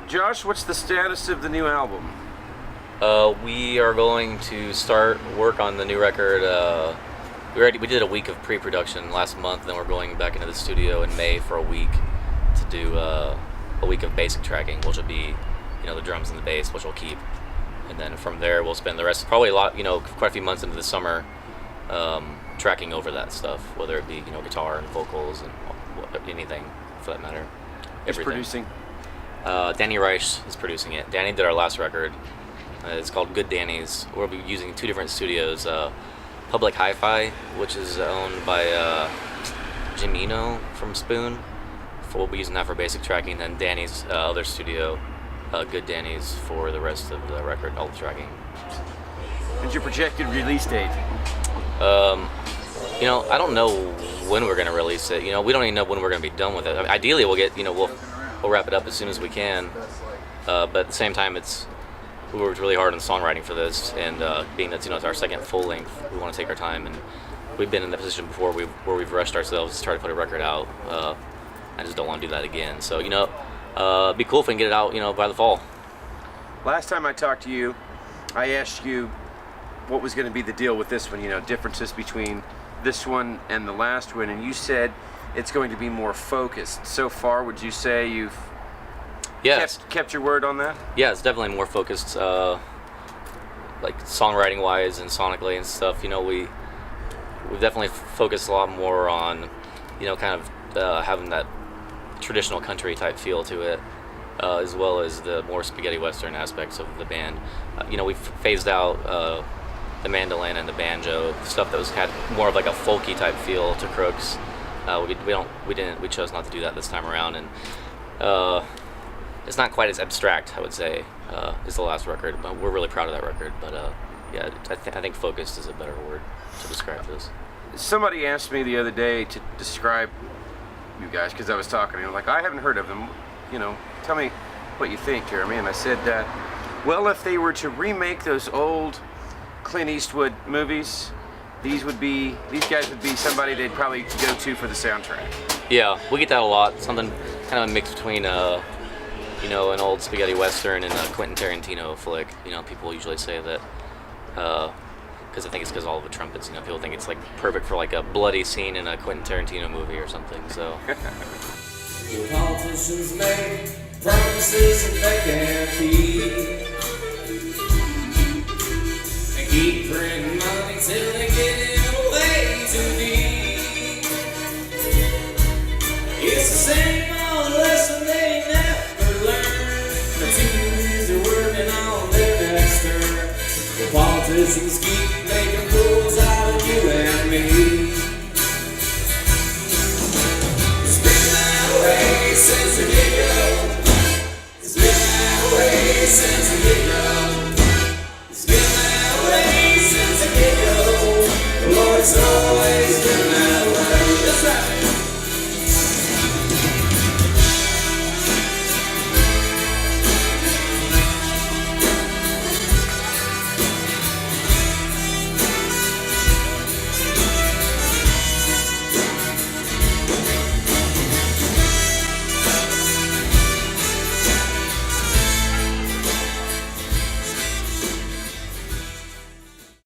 Josh, what's the status of the new album? We are going to start work on the new record. We did a week of pre-production last month, and then we're going back into the studio in May for a week to do a week of basic tracking, which will be, the drums and the bass, which we'll keep, and then from there we'll spend the rest, probably quite a few months into the summer, tracking over that stuff, whether it be guitar and vocals and anything for that matter. Who's producing? Danny Reich is producing it. Danny did our last record. It's called Good Danny's. We'll be using two different studios. Public Hi-Fi, which is owned by Jim Eno from Spoon. We'll be using that for basic tracking. Then Danny's other studio, Good Danny's, for the rest of the record, all the tracking. When's your projected release date? I don't know when we're going to release it. We don't even know when we're going to be done with it. Ideally, we'll get, we'll wrap it up as soon as we can. But at the same time, we worked really hard on songwriting for this, and being that it's our second full length, we want to take our time, and we've been in the position before where we've rushed ourselves to try to put a record out. I just don't want to do that again. So it'd be cool if we can get it out by the fall. Last time I talked to you, I asked you what was going to be the deal with this one, differences between this one and the last one, and you said it's going to be more focused. So far, would you say you've kept your word on that? Yeah, it's definitely more focused, like songwriting wise and sonically and stuff. We've definitely focused a lot more on, kind of having that traditional country type feel to it, as well as the more spaghetti western aspects of the band. We've phased out the mandolin and the banjo, stuff that had more of like a folky type feel to Crooks. We chose not to do that this time around, and it's not quite as abstract, I would say, as the last record, but we're really proud of that record. But yeah, I think focused is a better word to describe this. Somebody asked me the other day to describe you guys, because I was talking, I haven't heard of them, tell me what you think, Jeremy. And I said, well, if they were to remake those old Clint Eastwood movies, these guys would be somebody they'd probably go to for the soundtrack. Yeah, we get that a lot. Something kind of a mix between an old spaghetti western and a Quentin Tarantino flick. People usually say that because I think it's because all of the trumpets. People think it's like perfect for like a bloody scene in a Quentin Tarantino movie or something. So. The politicians make promises and they can't keep. They keep printing money till they get it way too deep. It's the same old lesson they never learn. The teams are working on their next turn. The politicians keep making fools out of you and me. It's been that way since the get-go. It's been that way since the get-go. It's been that way since the get-go. Lord, it's all